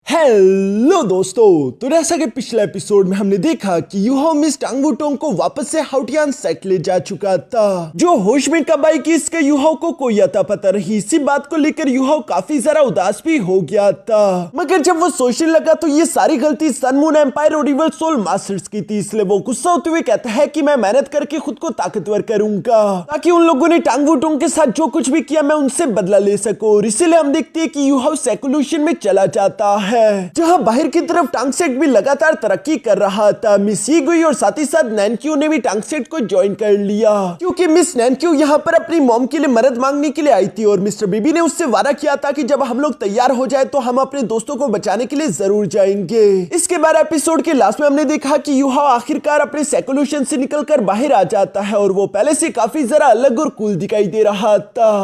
Hello दोस्तों, तो जैसा कि पिछले एपिसोड में हमने देखा कि यूहाओ मिस टांग वुटोंग को वापस से हाउटियान सेट ले जा चुका था। जो होश में कब आई कि इसके यूहाओ को कोई अता पता रही। इसी बात को लेकर यूहाओ काफी जरा उदास भी हो गया था। मगर जब वो सोचने लगा तो ये सारी गलती सन मून एम्पायर और इवल सोल मास्टर्स की थी। इसलिए वो गुस्सा होते हुए कहता है कि मैं मेहनत करके खुद को ताकतवर करूंगा ताकि उन लोगों ने टांग वुटोंग के साथ जो कुछ भी किया मैं उनसे बदला ले सकूं। और इसीलिए हम देखते हैं कि यूहाओ सेकुल्यूशन में चला जाता है जहां बाहर की तरफ टांगसेट भी लगातार तरक्की कर रहा था। मिस यीगुई और साथ ही साथ नैनक्यू ने भी टांगसेट को ज्वाइन कर लिया क्योंकि मिस नैनक्यू यहाँ पर अपनी मॉम के लिए मदद मांगने के लिए आई थी और मिस्टर बीबी ने उससे वादा किया था कि जब हम लोग तैयार हो जाए तो हम अपने दोस्तों को बचाने के लिए जरूर जाएंगे। इसके बाद एपिसोड के लास्ट में हमने देखा कि यूहाओ आखिरकार अपने सेकुल्यूशन से निकलकर बाहर आ जाता है और वो पहले से काफी जरा अलग और कूल दिखाई दे रहा था।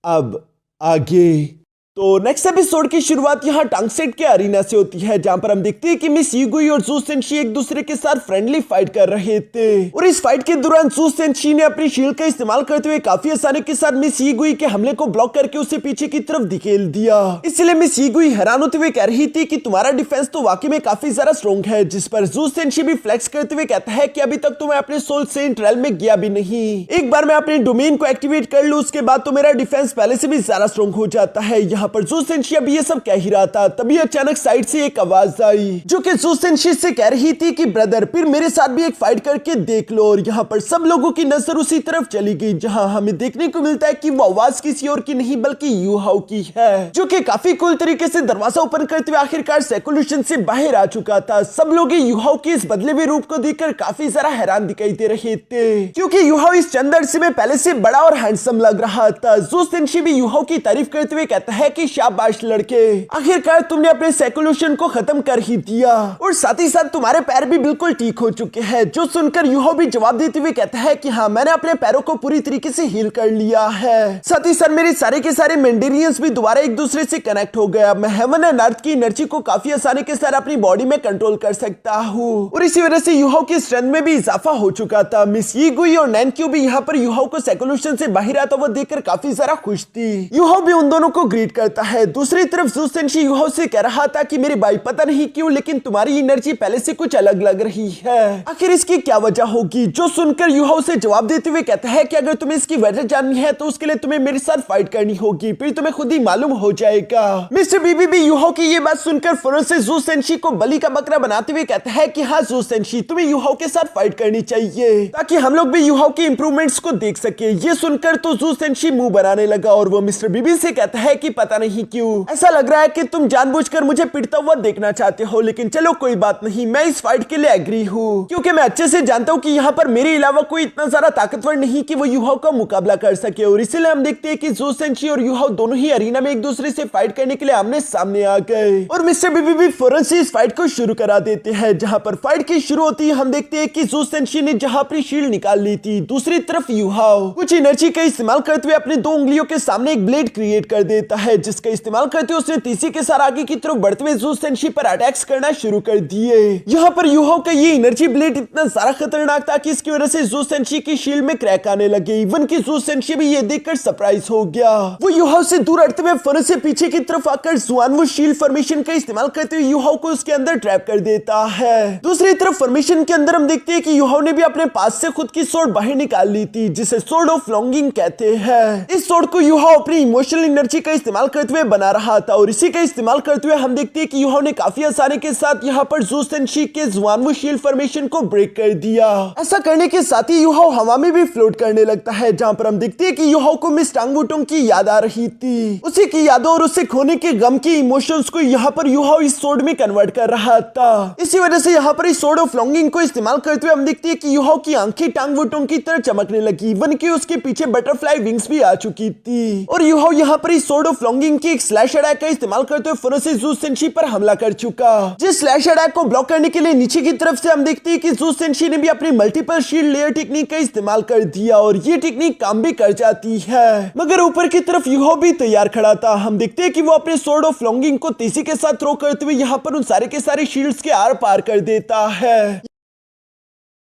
अब आगे तो नेक्स्ट एपिसोड की शुरुआत यहाँ टांगसेट के अरीना से होती है जहाँ पर हम देखते हैं कि मिस यीगुई और जू सेंशी एक दूसरे के साथ फ्रेंडली फाइट कर रहे थे और इस फाइट के दौरान जू सेंशी ने अपनी शील्ड का इस्तेमाल करते हुए काफी आसानी के साथ मिस यीगुई के हमले को ब्लॉक करके उसे पीछे की तरफ धकेल दिया। इसलिए मिस यीगुई हैरान होते हुए कह रही थी कि तुम्हारा डिफेंस तो वाकई में काफी ज्यादा स्ट्रॉन्ग है, जिस पर जू सेंशी भी फ्लेक्स करते हुए कहता है कि अभी तक तो मैं अपने सोल सेंट रेल्म में गया भी नहीं। एक बार मैं अपने डोमेन को एक्टिवेट कर लूं उसके बाद तो मेरा डिफेंस पहले से भी ज्यादा स्ट्रॉन्ग हो जाता है। यहाँ पर जू सेंशी ये सब कह ही रहा था तभी अचानक साइड से एक आवाज आई जो कि जू सेंशी से कह रही थी कि ब्रदर फिर मेरे साथ भी एक फाइट करके देख लो। और यहाँ पर सब लोगों की नजर उसी तरफ चली गई जहाँ हमें देखने को मिलता है कि वो आवाज किसी और की नहीं बल्कि यूहाओ की है जो कि काफी कूल तरीके से दरवाजा ओपन करते हुए आखिरकार सेकुल्यूशन से बाहर आ चुका था। सब लोग यूहाओ के इस बदले हुए रूप को देखकर काफी जरा हैरान दिखाई दे रहे थे क्योंकि यूहाओ इस चंद अरसे में पहले से बड़ा और हैंडसम लग रहा था। जू सेंशी भी यूहाओ की तारीफ करते हुए कहता है कि शाबाश लड़के, आखिरकार तुमने अपने सेकुल्यूशन को खत्म कर ही दिया और साथ ही साथ तुम्हारे पैर भी बिल्कुल ठीक हो चुके हैं। जो सुनकर यूहाओ भी जवाब देते हुए कहता है कि हाँ मैंने अपने पैरों को पूरी तरीके से हील कर लिया है। साथ ही साथ मेरे सारे के सारे मेंडेरियंस भी दोबारा एक दूसरे से कनेक्ट हो गया। मैं हेवन एंड अर्थ की एनर्जी को काफी आसानी के साथ अपनी बॉडी में कंट्रोल कर सकता हूँ और इसी वजह से यूहाओ की स्ट्रेंथ में भी इजाफा हो चुका था। मिस यीगुई और नैनक्यू भी यहाँ पर यूहाओ को सेकुल्यूशन से बाहर आता हुआ देखकर काफी जरा खुश थी। यूहाओ भी उन दोनों को ग्रीट करता है। दूसरी तरफ जू सेंशी यूहाओ से कह रहा था कि मेरे भाई पता नहीं क्यों लेकिन तुम्हारी एनर्जी पहले से कुछ अलग लग रही है, आखिर इसकी क्या वजह होगी। जो सुनकर यूहाओ से जवाब देते हुए कहता है कि अगर तुम्हें इसकी वजह जाननी है तो उसके लिए तुम्हें मेरे साथ फाइट करनी होगी, फिर तुम्हें खुद ही मालूम हो जाएगा। मिस्टर बीबी भी यूहाओ की ये बात सुनकर फौरन से जू सेंशी को बलि का बकरा बनाते हुए कहता है कि हाँ जू सेंशी तुम्हें यूहाओ के साथ फाइट करनी चाहिए ताकि हम लोग भी यूहाओ के इंप्रूवमेंट्स को देख सके। ये सुनकर तो जू सेंशी मुंह बनाने लगा और वो मिस्टर बीबी से कहता है कि पता नहीं क्यों ऐसा लग रहा है कि तुम जानबूझकर मुझे पिटता हुआ देखना चाहते हो, लेकिन चलो कोई बात नहीं, मैं इस फाइट के लिए एग्री हूँ क्योंकि मैं अच्छे से जानता हूँ कि यहाँ पर मेरे अलावा कोई इतना ज्यादा ताकतवर नहीं कि वो यूहाओ का मुकाबला कर सके। और इसीलिए हम देखते हैं कि जू सेंशी और यूहाओ दोनों ही अरीना में एक दूसरे से फाइट करने के लिए आमने सामने आ गए और मिस्टर बीबी भी फौरन से इस फाइट को शुरू करा देते हैं। जहाँ पर फाइट की शुरू होती है हम देखते हैं कि जू सेंशी ने जहाँ अपनी शील्ड निकाल ली थी, दूसरी तरफ यूहाओ कुछ एनर्जी का इस्तेमाल करते हुए अपनी दो उंगलियों के सामने एक ब्लेड क्रिएट कर देता है जिसका इस्तेमाल करते हुए उसने तीसरी के साथ आगे की तरफ बढ़ते हुए जू सेंशी पर अटैक्स करना शुरू कर दिए। यहाँ पर यूहाओ का ये एनर्जी ब्लेड इतना ज्यादा खतरनाक था कि इसकी वजह से जू सेंशी की शील्ड में क्रैक आने लगे। इवन की जू सेंशी भी ये देखकर सरप्राइज हो गया। वो यूहाओ से दूर हटते हुए फौरन से पीछे की तरफ आकर जुआनवू शील्ड फॉर्मेशन का इस्तेमाल करते हुए यूहाओ को उसके अंदर ट्रैप कर देता है। दूसरी तरफ फॉर्मेशन के अंदर हम देखते हैं कि यूहाओ ने भी अपने पास से खुद की सोर्ड बाहर निकाल ली थी जिसे सोर्ड ऑफ लॉन्गिंग कहते हैं। इस सोर्ड को यूहाओ अपनी इमोशनल एनर्जी का इस्तेमाल करते हुए बना रहा था और इसी का इस्तेमाल करते हुए हम देखते हैं कि यूहाओ ने काफी आसानी के साथ यहाँ पर जू सेंशी के जुआनवू शील्ड फॉर्मेशन को ब्रेक कर दिया। ऐसा करने के साथ ही यूहाओ हवा में भी फ्लोट करने लगता है जहाँ पर हम देखते हैं कि यूहाओ को मिस टांग वुटोंग की याद आ रही थी। उसी की यादों और उसे खोने के गम की इमोशंस को यहाँ पर यूहाओ इस सोर्ड में कन्वर्ट कर रहा था। इसी वजह से यहाँ पर इस सोर्ड ऑफ लॉन्गिंग को इस्तेमाल करते हुए हम देखते हैं कि यूहाओ की आंखें टांग वुटोंग की तरह चमकने लगी। इवन की उसके पीछे बटरफ्लाई विंग्स भी आ चुकी थी और यूहाओ यहाँ पर इस सोर्ड ऑफ लॉन्गिंग की एक स्लैश अटैक का इस्तेमाल करते हुए फौरन से जू सेंशी पर हमला कर चुका। जिस स्लैश अटैक को ब्लॉक करने के लिए नीचे की तरफ से हम देखते हैं कि जू सेंशी ने भी अपनी मल्टीपल शील्ड लेयर टेक्निक का इस्तेमाल कर दिया और ये टेक्निक काम भी कर जाती है। मगर ऊपर की तरफ यूहाओ भी तैयार खड़ा था। हम देखते हैं कि वो अपने सोर्ड ऑफ लॉन्गिंग को तेजी के साथ थ्रो करते हुए यहाँ पर उन सारे के सारे शील्ड्स के आर पार कर देता है।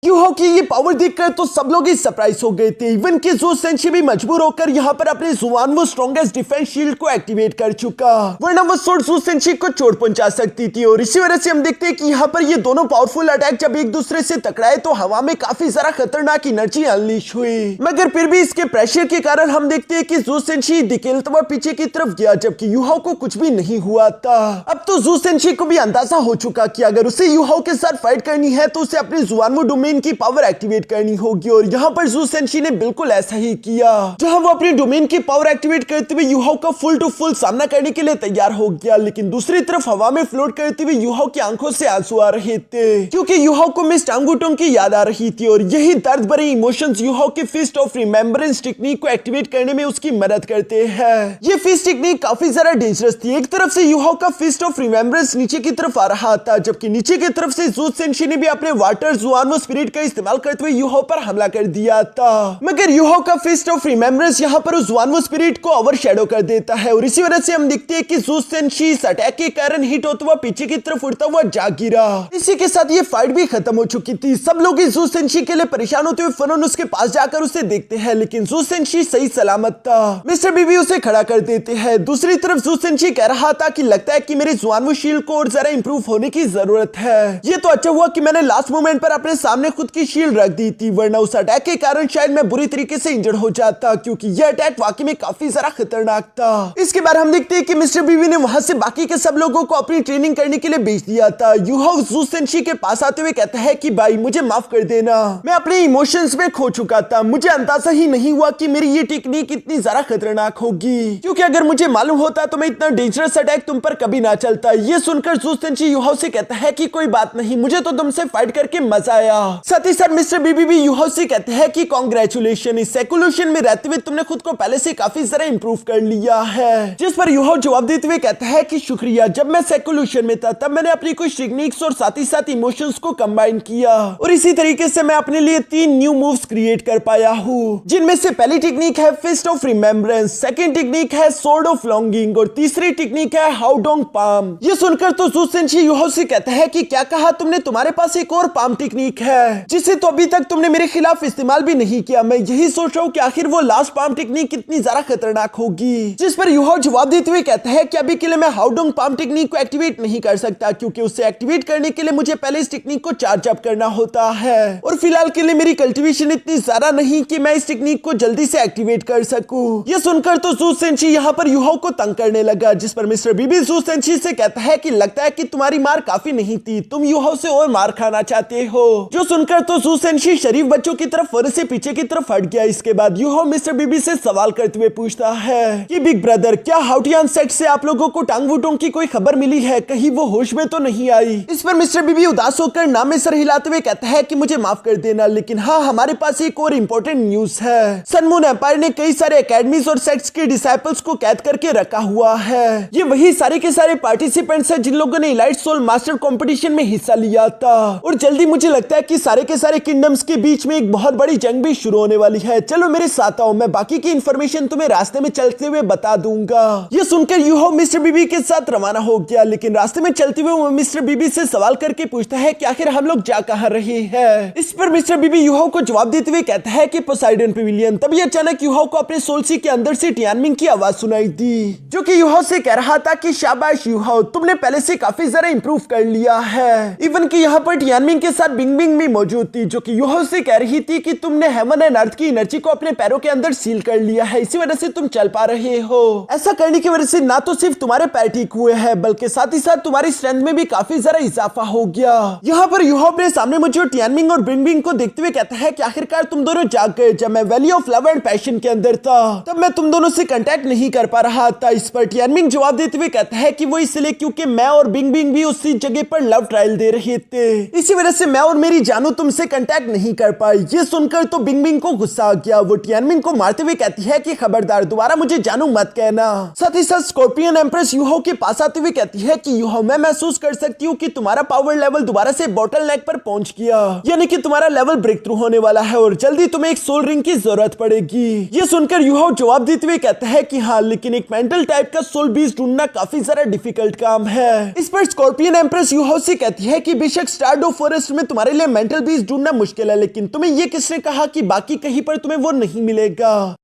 यूहो की ये पावर देखकर तो सब लोग ही सरप्राइज हो गए थे। इवन कि ज़ू सेंशी भी मजबूर होकर यहाँ पर अपने जुआनवो स्ट्रॉन्गेस्ट डिफेंस शील्ड को एक्टिवेट कर चुका, वरना वो सोर्ड ज़ू सेंशी को चोट पहुंचा सकती थी। और इसी वजह से हम देखते हैं कि यहाँ पर ये दोनों पावरफुल अटैक जब एक दूसरे से टकराए तो हवा में काफी सारा खतरनाक एनर्जी अनलीश हुई, मगर फिर भी इसके प्रेशर के कारण हम देखते हैं कि ज़ू सेंशी धकेलता हुआ पीछे की तरफ गया, जबकि यूहो को कुछ भी नहीं हुआ था। अब तो ज़ू सेंशी को भी अंदाजा हो चुका कि अगर उसे यूहो के साथ फाइट करनी है तो उसे अपने जुआनवो डोमेन की पावर एक्टिवेट करनी होगी। और यहाँ पर ज़ू सेंशी ने बिल्कुल ऐसा ही किया, जहां वो अपनी डोमेन की पावर एक्टिवेट करते हुए यूहो का फुल टू फुल सामना करने के लिए तैयार हो गया। लेकिन दूसरी तरफ हवा में फ्लोट करते हुए यूहो की आंखों से आंसू आ रहे थे, क्योंकि यूहो को मिस टांगुटोंग की याद आ रही थी। और यही दर्द भरे इमोशंस यूहो के फिस्ट ऑफ रिमेम्बरेंस टेक्निक को एक्टिवेट करने में उसकी मदद करते हैं। ये फिस्ट टेक्निक काफी ज्यादा डेंजरस थी। एक तरफ से यूहो का फिस्ट ऑफ रिमेम्बरेंस नीचे की तरफ आ रहा था, जबकि नीचे की तरफ से ज़ू सेंशी ने भी अपने वाटर जुआनवो स्पिरिट का इस्तेमाल करते हुए यूहो पर हमला कर दिया था। मगर यूहो का फिस्ट ऑफ रिमेम्बरेंस यहाँ पर उस जुआनवो स्पिरिट को ओवरशैडो कर देता है। और इसी वजह से हम देखते हैं कि ज़ू सेंशी इस अटैक के कारण हिट होता हुआ पीछे की तरफ उड़ता हुआ जा गिरा। इसी के साथ ये फाइट भी खत्म हो चुकी थी। सब लोग इस ज़ू सेंशी के लिए परेशान होते हुए फनोन उसके पास जाकर उसे देखते हैं, लेकिन ज़ू सेंशी सही सलामत था। मिस्टर बीबी उसे खड़ा कर देते हैं। दूसरी तरफ ज़ू सेंशी कह रहा था कि लगता है कि मेरे जुआनवो शील्ड को और जरा इंप्रूव होने की जरूरत है। ये तो अच्छा हुआ कि मैंने लास्ट मोमेंट पर अपने सामने खुद की शील्ड रख दी थी, वरना उस अटैक के कारण शायद मैं बुरी तरीके से इंजर्ड हो जाता, क्योंकि यह अटैक वाकई में काफी ज्यादा खतरनाक था। इसके बाद हम देखते हैं कि मिस्टर बीवी ने वहां से बाकी के सब लोगों को अपनी ट्रेनिंग करने के लिए भेज दिया था। यूहो ज़ू सेंशी के पास आते हुए कहता है कि भाई मुझे माफ कर देना, मैं अपने इमोशंस में खो चुका था। मुझे अंदाजा ही नहीं हुआ कि मेरी ये टेक्निक इतनी ज्यादा खतरनाक होगी, क्योंकि अगर मुझे मालूम होता तो मैं इतना डेंजरस अटैक तुम पर कभी ना चलता। ये सुनकर ज़ू सेंशी यूहो से कहता है कि कोई बात नहीं, मुझे तो तुमसे फाइट करके मजा आया। साथ ही साथ मिस्टर बीबी भी यूहो से कहते हैं कि कांग्रेचुलेशन, इस सेकुलेशन में रहते हुए तुमने खुद को पहले से काफी ज्यादा इंप्रूव कर लिया है। जिस पर यूहो जवाब देते हुए कहता है कि शुक्रिया, जब मैं सेकुलेशन में था तब मैंने अपनी कुछ टेक्निक्स और साथ ही साथ इमोशंस को कंबाइन किया, और इसी तरीके से मैं अपने लिए 3 न्यू मूव्स क्रिएट कर पाया हूँ, जिनमें से पहली टेक्निक है fist of remembrance, second technique है सोर्ड ऑफ लॉन्गिंग और तीसरी टेक्निक है हाउडोंग पाम। ये सुनकर तो ज़ू सेंशी यूहो से कहता है कि क्या कहा तुमने, तुम्हारे पास एक और पाम टेक्निक है जिसे तो अभी तक तुमने मेरे खिलाफ इस्तेमाल भी नहीं किया। मैं यही सोच रहा हूँ कि आखिर वो लास्ट पाम टेक्निक कितनी ज्यादा खतरनाक होगी। जिस पर यूहो जवाब देते हुए कहता है कि अभी के लिए मैं हाउडोंग पाम टेक्निक को एक्टिवेट नहीं कर सकता, क्योंकि उसे एक्टिवेट करने के लिए मुझे पहले इस टेक्निक को चार्ज अप करना होता है, और फिलहाल के लिए मेरी कल्टीवेशन इतनी ज्यादा नहीं कि मैं इस टेक्निक को जल्दी से एक्टिवेट कर सकूं। ये सुनकर तो ज़ू सेंशी यहाँ पर यूहो को तंग करने लगा, जिस पर मिस्टर बीबी ज़ू सेंशी से कहता है कि लगता है कि तुम्हारी मार काफी नहीं थी, तुम यूहो से और मार खाना चाहते हो। जो सुनकर तो ज़ू सेंशी शरीफ बच्चों की तरफ फौरन से पीछे की तरफ हट गया। इसके बाद यूहो मिस्टर बीबी से सवाल करते हुए पूछता है कि बिग ब्रदर, क्या हाउटियान सेक्ट से आप लोगों को टांगवुटोंग की कोई खबर मिली है? कहीं वो होश में तो नहीं आई? इस पर मिस्टर बीबी उदास होकर नाम में सर हिलाते हुए कहता है कि मुझे माफ कर देना, लेकिन हाँ, हमारे पास एक और इम्पोर्टेंट न्यूज है। सन मून एम्पायर ने कई सारे एकेडमीज और सेक्ट्स के डिसाइपल्स को कैद करके रखा हुआ है। ये वही सारे के सारे पार्टिसिपेंट्स हैं जिन लोगों ने इलाइट सोल मास्टर कंपटीशन में हिस्सा लिया था, और जल्दी मुझे लगता है कि सारे के सारे किंगडम्स के बीच में एक बहुत बड़ी जंग भी शुरू होने वाली है। चलो मेरे साथ आओ, मैं बाकी की इंफॉर्मेशन तुम्हें रास्ते में चलते हुए बता दूंगा। ये सुनकर यूहो मिस्टर बीबी के साथ रवाना हो गया, लेकिन रास्ते में चलते हुए वो मिस्टर बीबी से सवाल करके पूछता है कि आखिर हम लोग जा कहां रहे हैं। इस पर मिस्टर बीबी यूहो को जवाब देते हुए कहता है कि पोसाइडन पेविलियन। तभी अचानक यूहो को अपने सोलसी के अंदर से टियानमिंग की आवाज सुनाई दी, जो कि यूहो से कह रहा था कि शाबाश यूहो, तुमने पहले से काफी ज्यादा इंप्रूव कर लिया है। इवन कि यहाँ पर टियानमिंग के साथ बिंग बिंग भी मौजूद थी, जो कि यूहो से कह रही थी कि तुमने हेवन एंड अर्थ की एनर्जी को अपने पैरों के अंदर सील कर लिया है, इसी वजह से तुम चल पा रहे हो। ऐसा करने की वजह से ना तो सिर्फ तुम्हारे पैर ठीक हुए हैं, बल्कि साथ ही साथ तुम्हारी स्ट्रेंथ में भी काफी ज्यादा इजाफा हो गया। यहाँ पर यूहो अपने सामने मुझे टियानमिंग और बिंग बिंग को देखते हुए कहता है कि आखिरकार तुम दोनों जाग गए। जब मैं valley of love and passion के अंदर था तब मैं तुम दोनों से कांटेक्ट नहीं कर पा रहा था। इस पर टियानमिंग जवाब देते हुए कहता है कि वो इसलिए क्योंकि मैं और बिंग बिंग भी उसी जगह पर लव ट्रायल दे रहे थे, इसी वजह से मैं और मेरी जानू तुमसे कांटेक्ट नहीं कर पाई। ये सुनकर तो बिंग बिंग को गुस्सा आ गया। वो टियानमिंग को मारते हुए कहती है कि खबरदार, दोबारा मुझे जानू मत कहना। साथ ही साथ स्कॉर्पियन एम्प्रेस यूहो के पास आते हुए कहती है कि यूहो, मैं महसूस कर सकती हूँ कि तुम्हारा पावर लेवल दोबारा से बॉटल नेक पर पहुंच गया, यानी कि तुम्हारा लेवल ब्रेक थ्रू होने वाला है और जल्दी तुम्हें एक सोल रिंग की जरूरत पड़ेगी। ये सुनकर यूहो जवाब देते हुए कहता है कि हाँ, लेकिन एक मेंटल टाइप का सोल बीज ढूंढना काफी ज्यादा डिफिकल्ट काम है। इस पर स्कॉर्पियन एम्प्रेस यूहो से कहती है कि बेशक स्टारडो फॉरेस्ट में तुम्हारे लिए मेंटल वाइटल बीस्ट ढूंढना मुश्किल है, लेकिन तुम्हें ये किसने कहा कि बाकी कहीं पर तुम्हें वो नहीं मिलेगा?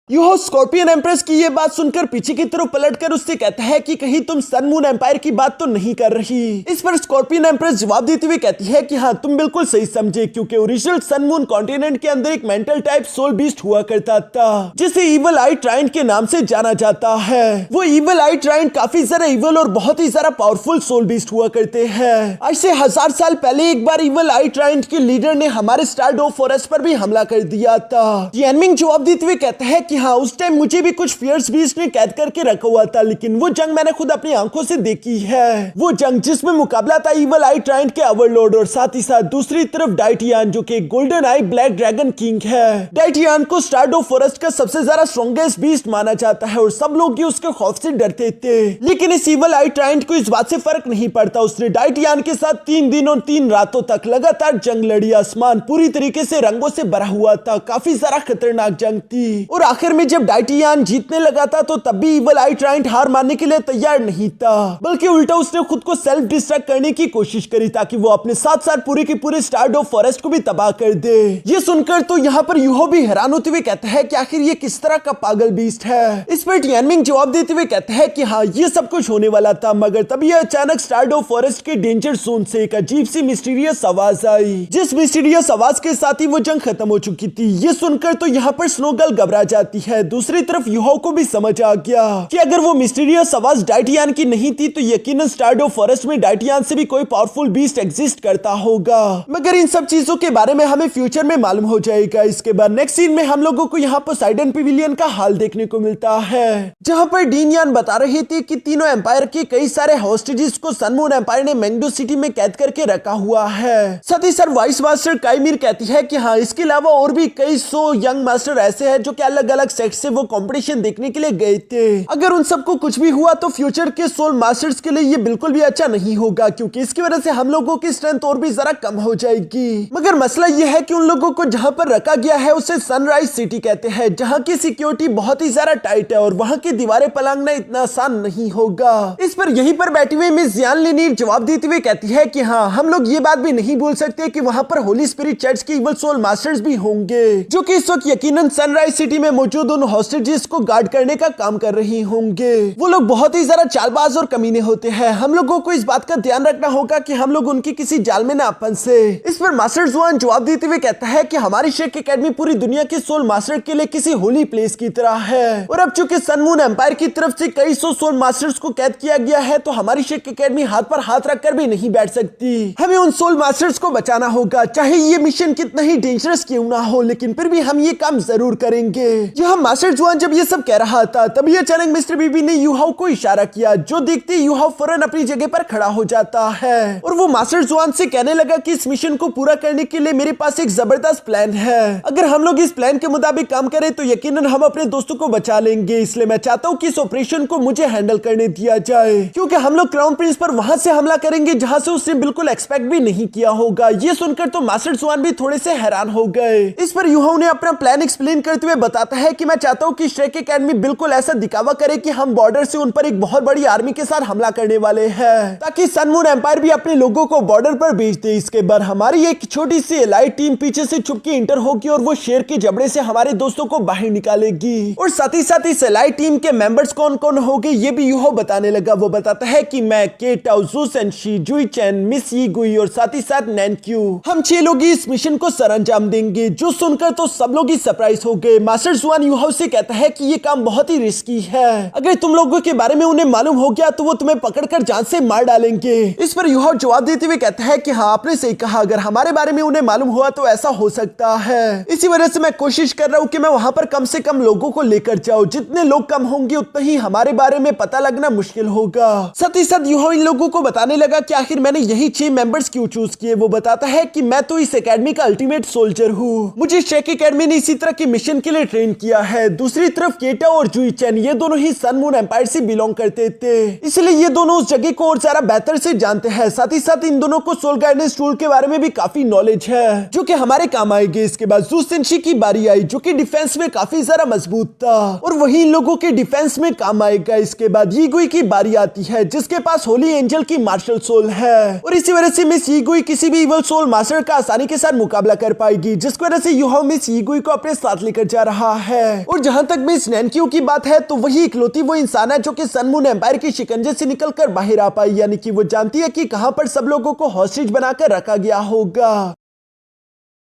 यूहो स्कॉर्पियन एम्प्रेस की ये बात सुनकर पीछे की तरफ पलटकर उससे कहता है कि कहीं तुम सन मून एम्पायर की बात तो नहीं कर रही। इस पर स्कॉर्पियन एम्प्रेस जवाब देते हुए कहती है कि हाँ, तुम बिल्कुल सही समझे, क्योंकि ओरिजिनल सन मून कॉन्टिनेंट के अंदर एक मेंटल टाइप सोल बीस्ट हुआ करता था जिसे इवल आई ट्राइंट के नाम से जाना जाता है। वो इवल आई ट्राइंट काफी ज्यादा इवल और बहुत ही ज्यादा पावरफुल सोल बीस्ट हुआ करते हैं। आज से 1000 साल पहले एक बार इवल आई ट्राइंट के लीडर ने हमारे स्टारडो फॉरेस्ट पर भी हमला कर दिया था। यानमिंग जवाब देते हुए कहता है कि हाँ, उस टाइम मुझे भी कुछ फियर्स बीस्ट ने कैद करके रखा हुआ था, लेकिन वो जंग मैंने खुद अपनी आंखों से देखी है। वो जंग जिसमें मुकाबला था इवल आई ट्राइंट के ओवरलॉर्ड और साथ ही साथ दूसरी तरफ डाइटियान, जो कि गोल्डन आई ब्लैक ड्रैगन किंग है। डाइटियान को स्टारडो फॉरेस्ट का सबसे ज्यादा स्ट्रॉन्गेस्ट बीस्ट माना जाता है और सब लोग उसके खौफ से डरते थे, लेकिन इस इवल आई ट्राइंट को इस बात से फर्क नहीं पड़ता। उसने डाइटियान के साथ 3 दिन और 3 रातों तक लगातार जंग लड़ी। आसमान पूरी तरीके से रंगों से भरा हुआ था, काफी ज्यादा खतरनाक जंग थी और आखिर में जब डाइटियान जीतने लगा था तो तब भी इवल आई ट्राइंट हार मानने के लिए तैयार नहीं था, बल्कि उल्टा उसने खुद को सेल्फ डिस्ट्रक्ट करने की कोशिश करी ताकि वो अपने साथ साथ पूरे के पूरे स्टारडो फॉरेस्ट को भी तबाह कर दे। ये सुनकर तो यहाँ पर यूहो भी हैरान होते हुए कहता है कि आखिर ये किस तरह का पागल बीस्ट है। इस पर यानमिंग जवाब देते हुए कहता है कि हाँ, ये सब कुछ होने वाला था, मगर तभी अचानक स्टारडो फॉरेस्ट के डेंजर जोन से एक अजीब सी मिस्टीरियस आवाज आई, जिस मिस्टीरियस आवाज के साथ ही वो जंग खत्म हो चुकी थी। ये सुनकर तो यहाँ पर स्नोगर्ल घबरा जाती है। दूसरी तरफ यूहो को भी समझ आ गया कि अगर वो मिस्टीरियस आवाज डाइटियान की नहीं थी तो यकीनन स्टारडो फॉरेस्ट में डाइटियान से भी कोई पावरफुल बीस्ट एग्जिस्ट करता होगा, मगर इन सब चीजों के बारे में हमें फ्यूचर में मालूम हो जाएगा। इसके बाद नेक्स्ट सीन में हम लोगों को यहाँ पोसाइडन पिविलियन का हाल देखने को मिलता है, जहाँ पर डीन यान बता रहे थे कि तीनों एम्पायर के कई सारे हॉस्टेजेस को सन मून एम्पायर ने मैंगडो सिटी में कैद करके रखा हुआ है। साथ ही सर वाइस मास्टर काइमिर कहती है कि हाँ, इसके अलावा और भी कई 100 यंग मास्टर ऐसे हैं जो कि अलग अलग सेक्ट से वो कंपटीशन देखने के लिए गए थे। अगर उन सबको कुछ भी हुआ तो फ्यूचर के सोल मास्टर्स के लिए ये बिल्कुल भी अच्छा नहीं होगा, क्योंकि इसकी वजह से हम लोगों की स्ट्रेंथ और भी जरा कम हो जाएगी। मगर मसला यह है कि उन लोगों को जहां पर रखा गया है उसे सनराइज सिटी कहते हैं, जहां की सिक्योरिटी बहुत ही ज्यादा टाइट है और वहां की दीवारें पलांगना इतना आसान नहीं होगा। इस पर यहीं पर बैठी हुई मिस जियान लिनीर जवाब देते हुए कहती है कि हाँ, हम लोग ये बात भी नहीं भूल सकते कि वहां पर होली स्पिरिट चर्च के इवल सोल मास्टर्स भी होंगे, जो कि इस वक्त यकीनन सनराइज सिटी में मौजूद उन हॉस्टेजेस को गार्ड करने का काम कर रही होंगे। वो लोग बहुत ही ज्यादा चालबाज और कमीने होते हैं। हम लोगों को इस बात का ध्यान रखना होगा कि हम लोग उनकी किसी जाल में ना फंसे। इस पर मास्टर जुआन जवाब देते हुए कहता है कि हमारी शेक एकेडमी पूरी दुनिया के सोल मास्टर के लिए किसी होली प्लेस की तरह है, और अब चूंकि सन मून एम्पायर की तरफ से कई 100 सोल मास्टर्स को कैद किया गया है तो हमारी शेक एकेडमी हाथ पर हाथ रखकर भी नहीं बैठ सकती। हमें उन सोल मास्टर्स को बचाना होगा, चाहे ये मिशन कितना ही डेंजरस क्यों ना हो, लेकिन फिर भी हम ये काम जरूर करेंगे। यह मास्टर जुआन जब ये सब कह रहा था तभी अचानक मिस्टर बीबी ने यूहाओ को इशारा किया, जो देखते यूहाओ फौरन अपनी जगह पर खड़ा हो जाता है और वो मास्टर जुआन से कहने लगा कि इस मिशन को पूरा करने के लिए मेरे पास एक जबरदस्त प्लान है। अगर हम लोग इस प्लान के मुताबिक काम करें तो यकीनन हम अपने दोस्तों को बचा लेंगे, इसलिए मैं चाहता हूँ कि इस ऑपरेशन को मुझे हैंडल करने दिया जाए, क्योंकि हम लोग क्राउन प्रिंस पर वहां से हमला करेंगे जहां से उसने बिल्कुल एक्सपेक्ट भी नहीं किया होगा। ये सुनकर तो मास्टर जुआन भी थोड़े से हैरान हो गए। इस पर यूहाओ ने अपना प्लान एक्सप्लेन करते हुए बताता है कि मैं चाहता हूँ कि शेक एकेडमी बिल्कुल ऐसा दिखावा करे कि हम बॉर्डर से उन पर एक बहुत बड़ी आर्मी के साथ हमला करने वाले हैं, ताकि सन मून एम्पायर भी अपने लोगों को बॉर्डर पर भेज दे। इसके बाद हमारी एक छोटी सी एलाइट टीम पीछे से छुप के इंटर होगी और वो शेर के जबड़े से हमारे दोस्तों को बाहर निकालेगी, और साथ ही साथ इस एलाइट टीम के मेंबर्स कौन कौन होंगे ये भी यूहो बताने लगा। वो बताता है कि मैं, केट, टाओ, सेंशी, जुई चैन, मिस यी गुई और साथ ही साथ नैनक्यू, हम 6 लोग इस मिशन को सरंजाम देंगे। जो सुनकर तो सब लोग ही सरप्राइज हो गए। मास्टर जुआन यूहो से कहता है कि ये काम बहुत ही रिस्की है, अगर तुम लोगों के बारे में उन्हें मालूम हो गया तो वो तुम्हें पकड़कर जान से मार डालेंगे। इस पर यूहो जवाब देते हुए कहता है कि हाँ, आपने सही कहा, अगर हमारे बारे में उन्हें मालूम हुआ तो ऐसा हो सकता है। इसी वजह से मैं कोशिश कर रहा हूँ कि मैं वहां पर कम से कम लोगों को लेकर जाऊँ। जितने लोग कम होंगे उतना ही हमारे बारे में पता लगना मुश्किल होगा। साथ ही साथ यूहो इन लोगों को बताने लगा कि आखिर मैंने यही 6 मेंबर्स क्यों चूज किए। वो बताता है कि मैं तो इस एकेडमी का अल्टीमेट सोल्जर हूँ, मुझे शेक एकेडमी ने इसी तरह के मिशन के लिए ट्रेन किया है। दूसरी तरफ केटा और जुई चैन ये दोनों ही सन मून एम्पायर से बिलोंग करते थे, इसलिए ये दोनों उस जगह को और ज्यादा बेहतर से जानते हैं। साथ ही साथ इन दोनों को सोल गाइडेंस टूल के बारे में भी काफी नॉलेज है जो कि हमारे काम आएगी। इसके बाद जू सेंशी की बारी आई जो कि डिफेंस में काफी ज्यादा मजबूत था और वही इन लोगों के डिफेंस में काम आएगा। इसके बाद यीगुई की बारी आती है जिसके पास होली एंजल की मार्शल सोल है और इसी वजह से मिस यीगुई किसी भी इवल सोल मास्टर का आसानी के साथ मुकाबला कर पाएगी, जिसकी वजह से यूहाओ मिस यीगुई को अपने साथ लेकर जा रहा है। और जहां तक मिस नैनक्यू की बात है तो वही इकलौती वो इंसान है जो कि सन मून एम्पायर के शिकंजे से निकलकर बाहर आ पाई, यानी कि वो जानती है कि कहां पर सब लोगों को हॉस्टेज बनाकर रखा गया होगा।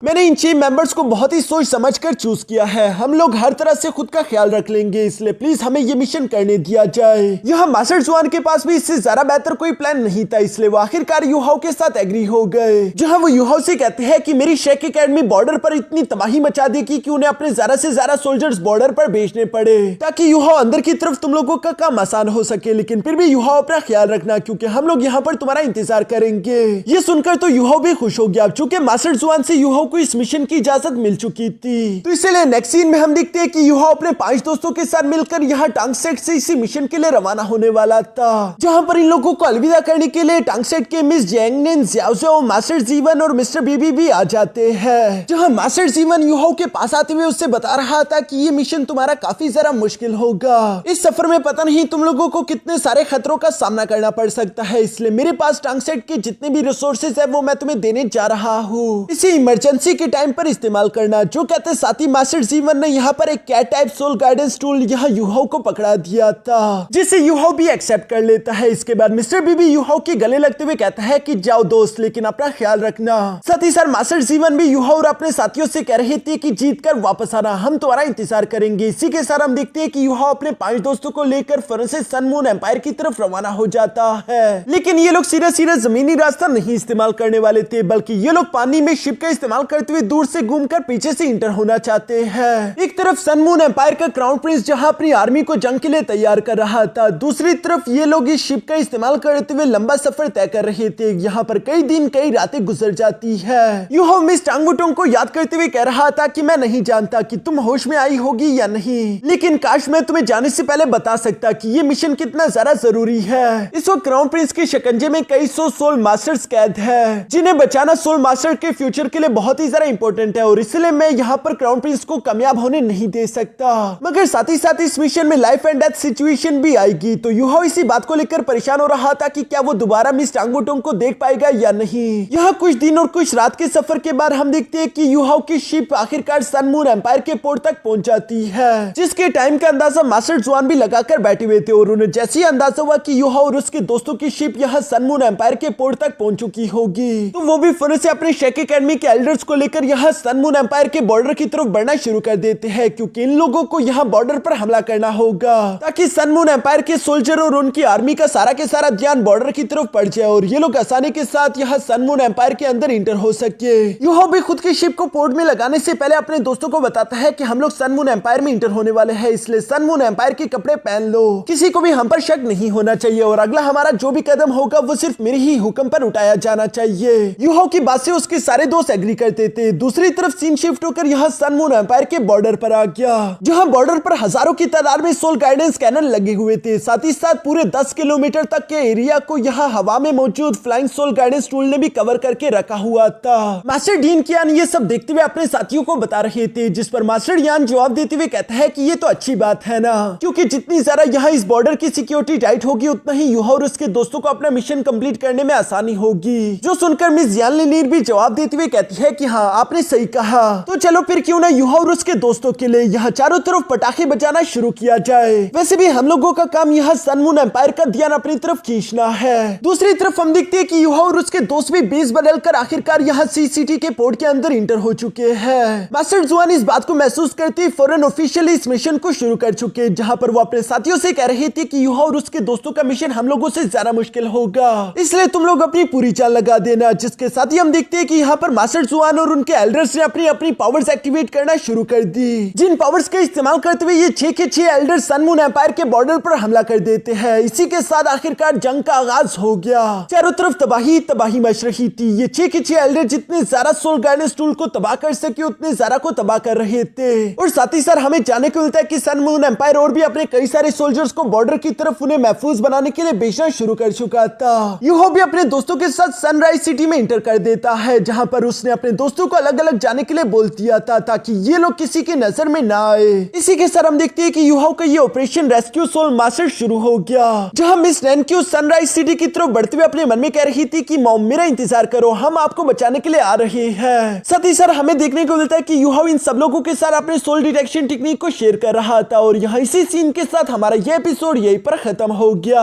मैंने इन 6 मेंबर्स को बहुत ही सोच समझकर चूज किया है। हम लोग हर तरह से खुद का ख्याल रख लेंगे, इसलिए प्लीज हमें ये मिशन करने दिया जाए। यहाँ मास्टर जुआन के पास भी इससे ज्यादा बेहतर कोई प्लान नहीं था, इसलिए वो आखिरकार यूहाओ के साथ एग्री हो गए। जहाँ वो यूहाओ से कहते हैं कि मेरी शेक एकेडमी बॉर्डर पर इतनी तबाही मचा देगी कि उन्हें अपने ज्यादा से ज्यादा सोल्जर्स बॉर्डर पर भेजने पड़े ताकि यूहाओ अंदर की तरफ तुम लोगों का काम आसान हो सके, लेकिन फिर भी यूहाओ अपना ख्याल रखना क्योंकि हम लोग यहाँ पर तुम्हारा इंतजार करेंगे। ये सुनकर तो यूहाओ भी खुश हो गया चूंकि मास्टर जुआन से यूहाओ को इस मिशन की इजाजत मिल चुकी थी। तो इसलिए नेक्स्ट सीन में हम देखते हैं कि यूहाओ अपने 5 दोस्तों के साथ मिलकर यहाँ टांगसेट से इसी मिशन के लिए रवाना होने वाला था, जहाँ पर इन लोगों को अलविदा करने के लिए टांगसेट के मिस जैंगनिन, ज़्याओज़ो, मास्टर जीवन और मिस्टर बीबी भी आ जाते हैं। जहाँ मास्टर जीवन यूहाओ के पास आते हुए उससे बता रहा था कि ये मिशन तुम्हारा काफी जरा मुश्किल होगा। इस सफर में पता नहीं तुम लोगों को कितने सारे खतरों का सामना करना पड़ सकता है, इसलिए मेरे पास टांगसेट के जितने भी रिसोर्सेज है वो मैं तुम्हें देने जा रहा हूँ, इसी इमरजेंसी के टाइम पर इस्तेमाल करना। जो कहते साथ ही मास्टर जीवन ने यहाँ पर एक cat type soul guidance tool यहाँ यूहाओ को पकड़ा दिया था जिसे यूहाओ भी एक्सेप्ट कर लेता है। इसके बाद मिस्टर बीबी यूहाओ के गले लगते हुए कहता है कि जाओ दोस्त, लेकिन अपना ख्याल रखना। साथ ही साथ मास्टर जीवन भी यूहाओ और अपने साथियों से कह रहे थे कि जीत कर वापस आना, हम तुम्हारा इंतजार करेंगे। इसी के साथ हम देखते हैं कि यूहाओ अपने 5 दोस्तों को लेकर फिर से सन मून एम्पायर की तरफ रवाना हो जाता है, लेकिन ये लोग सीधा सीधा जमीनी रास्ता नहीं इस्तेमाल करने वाले थे, बल्कि ये लोग पानी में शिप का इस्तेमाल करते हुए दूर से घूमकर पीछे से इंटर होना चाहते हैं। एक तरफ सन मून एम्पायर का क्राउन प्रिंस जहां अपनी आर्मी को जंग के लिए तैयार कर रहा था, दूसरी तरफ ये लोग इस शिप का इस्तेमाल करते हुए लंबा सफर तय कर रहे थे। यहाँ पर कई दिन कई रातें गुजर जाती है। यूहाओ मिस टांगवुटोंग को याद करते हुए कह रहा था कि मैं नहीं जानता कि तुम होश में आई होगी या नहीं, लेकिन काश मैं तुम्हें जाने से पहले बता सकता कि ये मिशन कितना ज्यादा जरूरी है। इस वक्त क्राउन प्रिंस के शिकंजे में कई सौ सोल मास्टर्स कैद है जिन्हें बचाना सोल मास्टर के फ्यूचर के लिए बहुत ही ज्यादा इंपॉर्टेंट है, और इसलिए मैं यहाँ पर क्राउन प्रिंस को कामयाब होने नहीं दे सकता। मगर साथ ही साथ इस मिशन में लाइफ एंड डेथ सिचुएशन भी आएगी, तो यूहाओ इसी बात को लेकर परेशान हो रहा था कि क्या वो दोबारा मिस टांगवुटोंग को देख पाएगा या नहीं। यहाँ कुछ दिन और कुछ रात के सफर के बाद हम देखते हैं कि यूहाओ की शिप आखिरकार सन मून एम्पायर के पोर्ट तक पहुंच जाती है, जिसके टाइम का अंदाजा मास्टर जुआन भी लगाकर बैठे हुए थे, और उन्हें जैसे ही अंदाजा हुआ कि यूहाओ और उसके दोस्तों की शिप यहाँ सन मून एम्पायर के पोर्ट तक पहुंच चुकी होगी, तो वो भी फिर से अपने शेक एकेडमी के एल्डर्स को लेकर यहाँ सन मून एम्पायर के बॉर्डर की तरफ बढ़ना शुरू कर देते हैं, क्योंकि इन लोगों को यहाँ बॉर्डर पर हमला करना होगा ताकि सन मून एम्पायर के सोल्जर और उनकी आर्मी का सारा के सारा ध्यान बॉर्डर की तरफ पड़ जाए और ये लोग आसानी के साथ यहाँ सन मून एम्पायर के अंदर इंटर हो सके। यूहाओ भी खुद की शिप को पोर्ट में लगाने से पहले अपने दोस्तों को बताता है कि हम लोग सन मून एम्पायर में इंटर होने वाले हैं, इसलिए सन मून एम्पायर के कपड़े पहन लो, किसी को भी हम पर शक नहीं होना चाहिए, और अगला हमारा जो भी कदम होगा वो सिर्फ मेरे ही हुक्म पर उठाया जाना चाहिए। यूहाओ की बात से उसके सारे दोस्त एग्री करते थे। दूसरी तरफ सीन शिफ्ट होकर यहाँ सन मून एम्पायर के बॉर्डर पर आ गया, जहां बॉर्डर पर हजारों की तादाद में सोल गाइडेंस कैनन लगे हुए थे। साथ ही साथ पूरे 10 किलोमीटर तक के एरिया को यहाँ हवा में मौजूद फ्लाइंग सोल गाइडेंस टूल ने भी कवर करके रखा हुआ था। मास्टर डीन कियान ये सब देखते हुए अपने साथियों को बता रहे थे, जिस पर मास्टर यान जवाब देते हुए कहता है कि ये तो अच्छी बात है ना, क्योंकि जितनी ज्यादा यहाँ इस बॉर्डर की सिक्योरिटी टाइट होगी उतना ही यूहाओ और उसके दोस्तों को अपना मिशन कंप्लीट करने में आसानी होगी। जो सुनकर मिस यान लिनीर भी जवाब देते हुए कहती है कि हाँ आपने सही कहा, तो चलो फिर क्यों ना यूहाओ और उसके दोस्तों के लिए यहाँ चारों तरफ पटाखे बजाना शुरू किया जाए। वैसे भी हम लोगों का काम यहाँ सन मून एम्पायर का ध्यान अपनी तरफ खींचना है। दूसरी तरफ हम देखते हैं कि यूहाओ और उसके दोस्त भी बेस बदलकर आखिरकार यहाँ सी सिटी के पोर्ट के अंदर इंटर हो चुके हैं। मास्टर जुआन इस बात को महसूस करते फौरन ऑफिशियली इस मिशन को शुरू कर चुके, जहाँ पर वो अपने साथियों से कह रहे थे कि यूहाओ और उसके दोस्तों का मिशन हम लोगों से ज्यादा मुश्किल होगा, इसलिए तुम लोग अपनी पूरी जान लगा देना। जिसके साथ ही हम देखते हैं कि यहाँ पर मास्टर जुआन वन और उनके एल्डर्स ने अपनी अपनी पावर्स एक्टिवेट करना शुरू कर दी, जिन पावर्स का इस्तेमाल करते हुए ये 6 के 6 एल्डर्स सन मून एम्पायर के बॉर्डर पर हमला कर देते हैं। इसी के साथ आखिरकार जंग का आगाज हो गया। चारों तरफ तबाही तबाही मच रही थी। ये 6 के 6 एल्डर जितने ज्यादा सोल गाइडेंस टूल को तबाह कर सके उतने ज्यादा को तबाह कर रहे थे। और साथ ही साथ हमें जानने को मिलता है कि सन मून एम्पायर और भी अपने कई सारे सोल्जर्स को बॉर्डर की तरफ उन्हें महफूज बनाने के लिए भेजना शुरू कर चुका था। यूहो भी अपने दोस्तों के साथ सनराइज सिटी में इंटर कर देता है, जहां पर उसने अपने दोस्तों को अलग अलग जाने के लिए बोल दिया था ताकि ये लोग किसी की नजर में ना आए। इसी के साथ हम देखते हैं कि यूहो का ये ऑपरेशन रेस्क्यू सोल मास्टर शुरू हो गया, जहां मिस नैनक्यू सनराइज सिटी की तरफ बढ़ते हुए अपने मन में कह रही थी कि मॉम मेरा इंतजार करो, हम आपको बचाने के लिए आ रहे हैं। साथ ही साथ हमें देखने को मिलता है कि यूहो इन सब लोगों के साथ अपने सोल डिटेक्शन टेक्निक को शेयर कर रहा था। और यहाँ इसी सीन के साथ हमारा ये एपिसोड यहीं पर खत्म हो गया।